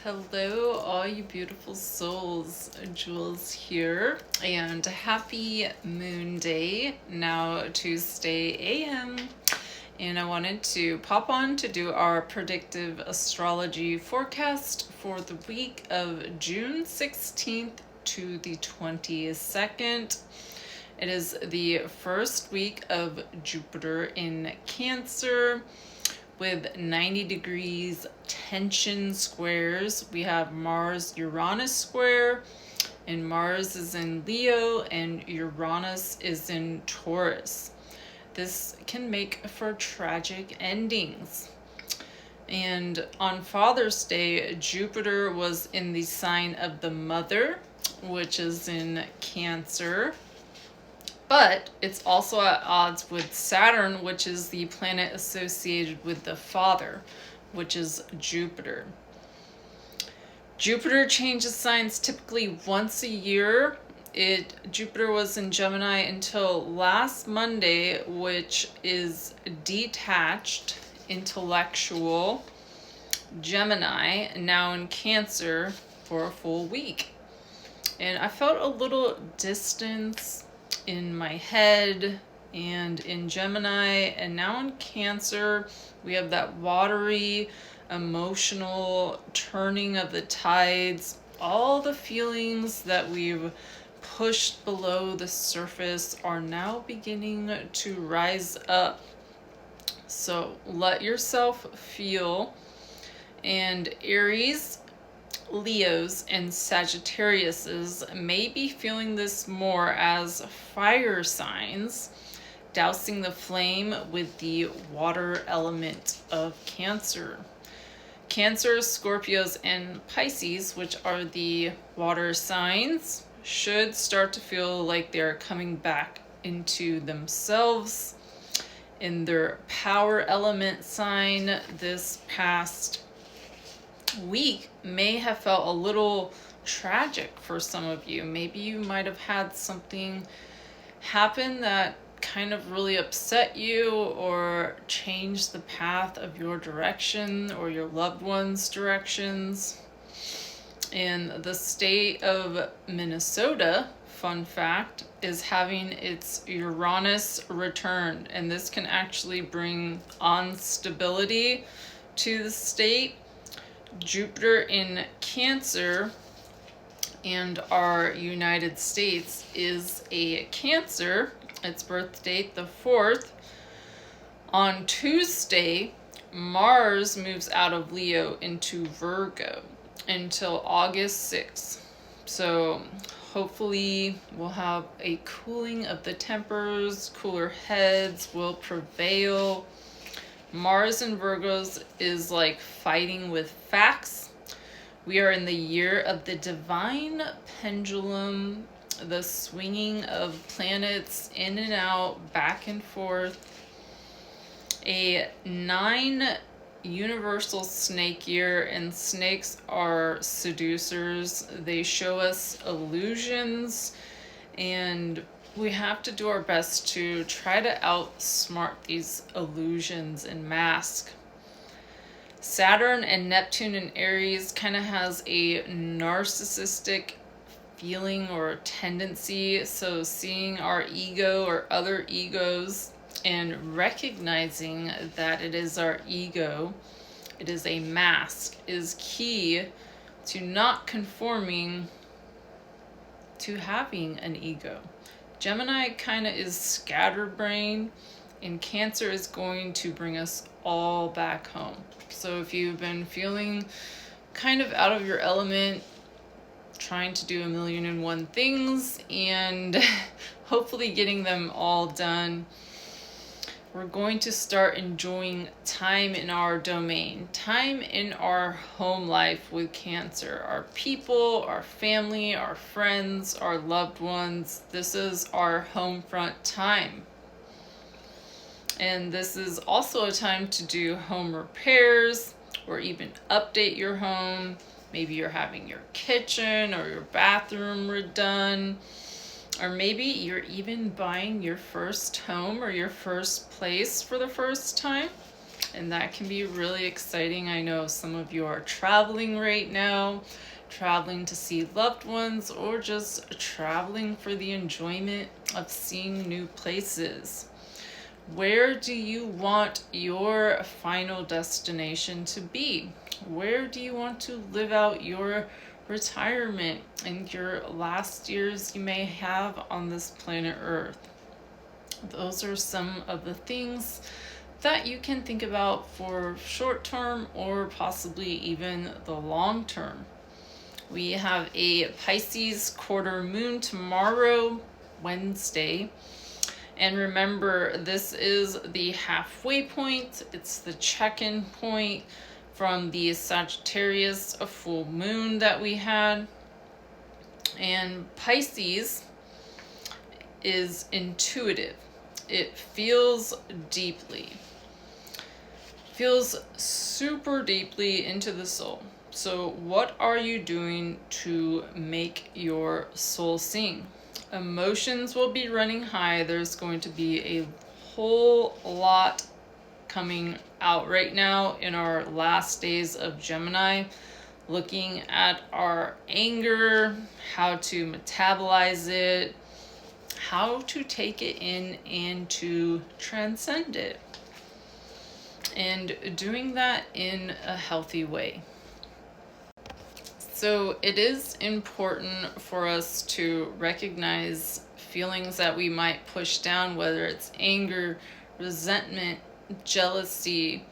Hello, all you beautiful souls. Jules here, and happy Moonday, now Tuesday AM. And I wanted to pop on to do our predictive astrology forecast for the week of June 16th to the 22nd. It is the first week of Jupiter in Cancer, with 90 degrees tension squares. We have Mars-Uranus square, and Mars is in Leo and Uranus is in Taurus. This can make for tragic endings. And on Father's Day, Jupiter was in the sign of the Mother, which is in Cancer. But it's also at odds with Saturn, which is the planet associated with the father, which is Jupiter. Jupiter changes signs typically once a year. Jupiter was in Gemini until last Monday, which is detached, intellectual Gemini, now in Cancer for a full week. And I felt a little distance in my head and in Gemini, and now in Cancer we have that watery, emotional turning of the tides. All the feelings that we've pushed below the surface are now beginning to rise up. So let yourself feel. And Aries, Leos, and Sagittariuses may be feeling this more as fire signs, dousing the flame with the water element of Cancer. Cancer, Scorpios, and Pisces, which are the water signs, should start to feel like they're coming back into themselves in their power element sign. This past week may have felt a little tragic for some of you. Maybe you might have had something happen that kind of really upset you or changed the path of your direction or your loved ones' directions. In the state of Minnesota, fun fact, is having its Uranus return, and this can actually bring on stability to the state. Jupiter in Cancer and our United States is a Cancer. Its birth date the 4th. On Tuesday, Mars moves out of Leo into Virgo until August 6th. So hopefully we'll have a cooling of the tempers, cooler heads will prevail. Mars in Virgos is like fighting with facts. We are in the year of the divine pendulum, the swinging of planets in and out, back and forth. A 9 universal snake year, and snakes are seducers. They show us illusions, and we have to do our best to try to outsmart these illusions and mask. Saturn and Neptune in Aries kind of has a narcissistic feeling or tendency. So seeing our ego or other egos and recognizing that it is our ego, it is a mask, is key to not conforming to having an ego. Gemini kind of is scatterbrained, and Cancer is going to bring us all back home. So if you've been feeling kind of out of your element, trying to do 1,000,001 things and hopefully getting them all done, we're going to start enjoying time in our domain, time in our home life with Cancer, our people, our family, our friends, our loved ones. This is our home front time. And this is also a time to do home repairs or even update your home. Maybe you're having your kitchen or your bathroom redone. Or maybe you're even buying your first home or your first place for the first time. and that can be really exciting. I know some of you are traveling right now, traveling to see loved ones, or just traveling for the enjoyment of seeing new places. Where do you want your final destination to be? Where do you want to live out your retirement and your last years you may have on this planet Earth? Those are some of the things that you can think about for short term or possibly even the long term. We have a Pisces quarter moon tomorrow, Wednesday. And remember, this is the halfway point. It's the check-in point from the Sagittarius full moon that we had. And Pisces is intuitive. It feels deeply. Feels super deeply into the soul. So what are you doing to make your soul sing? Emotions will be running high. There's going to be a whole lot coming out right now in our last days of Gemini, looking at our anger, how to metabolize it, how to take it in and to transcend it, and doing that in a healthy way. So it is important for us to recognize feelings that we might push down, whether it's anger, resentment, jealousy,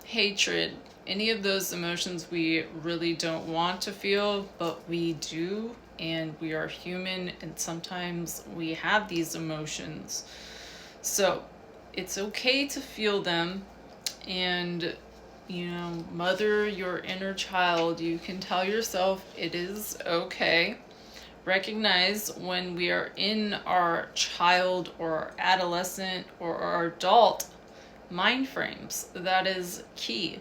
hatred, any of those emotions we really don't want to feel, but we do, and we are human, and sometimes we have these emotions. So it's okay to feel them, and mother your inner child. You can tell yourself it is okay. Recognize when we are in our child or our adolescent or our adult mind frames. That is key.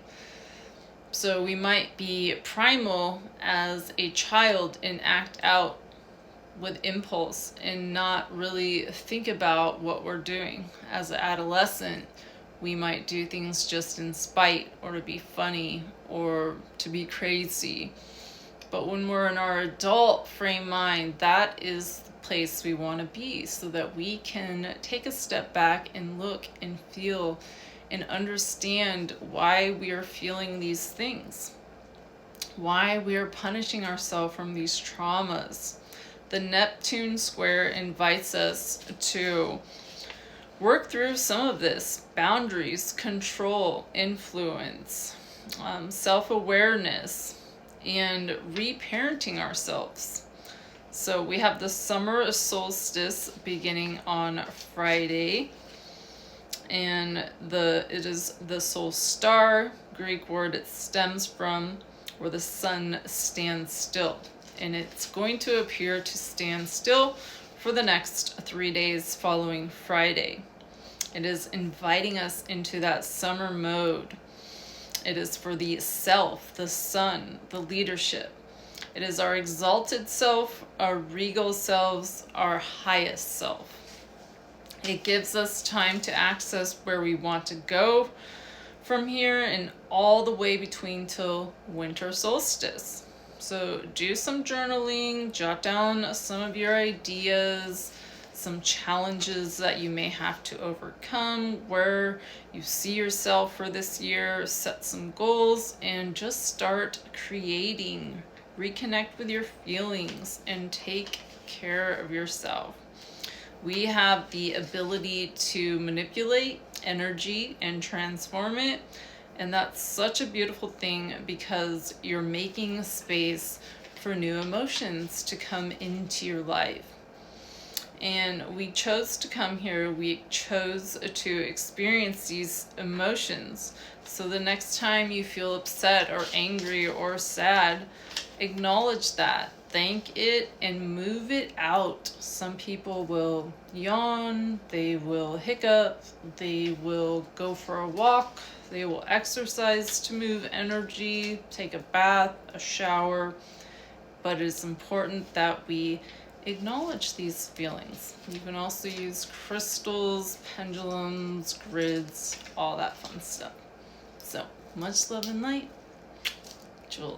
So we might be primal as a child and act out with impulse and not really think about what we're doing. As an adolescent, we might do things just in spite or to be funny or to be crazy. But when we're in our adult frame mind, that is the place we want to be, so that we can take a step back and look and feel and understand why we are feeling these things, why we are punishing ourselves from these traumas. The Neptune square invites us to work through some of this: boundaries, control, influence, self-awareness, and reparenting ourselves. So we have the Summer Solstice beginning on Friday, and it is the soul star, Greek word it stems from, where the sun stands still. And it's going to appear to stand still for the next 3 days following Friday. It is inviting us into that summer mode. It is for the self, the sun, the leadership. It is our exalted self, our regal selves, our highest self. It gives us time to access where we want to go from here and all the way between till winter solstice. So do some journaling, jot down some of your ideas, some challenges that you may have to overcome, where you see yourself for this year, set some goals, and just start creating. Reconnect with your feelings and take care of yourself. We have the ability to manipulate energy and transform it. And that's such a beautiful thing, because you're making space for new emotions to come into your life. And we chose to come here, we chose to experience these emotions. So the next time you feel upset or angry or sad, acknowledge that, thank it, and move it out. Some people will yawn, they will hiccup, they will go for a walk, they will exercise to move energy, take a bath, a shower. But it's important that we acknowledge these feelings. You can also use crystals, pendulums, grids, all that fun stuff. So much love and light, Jules.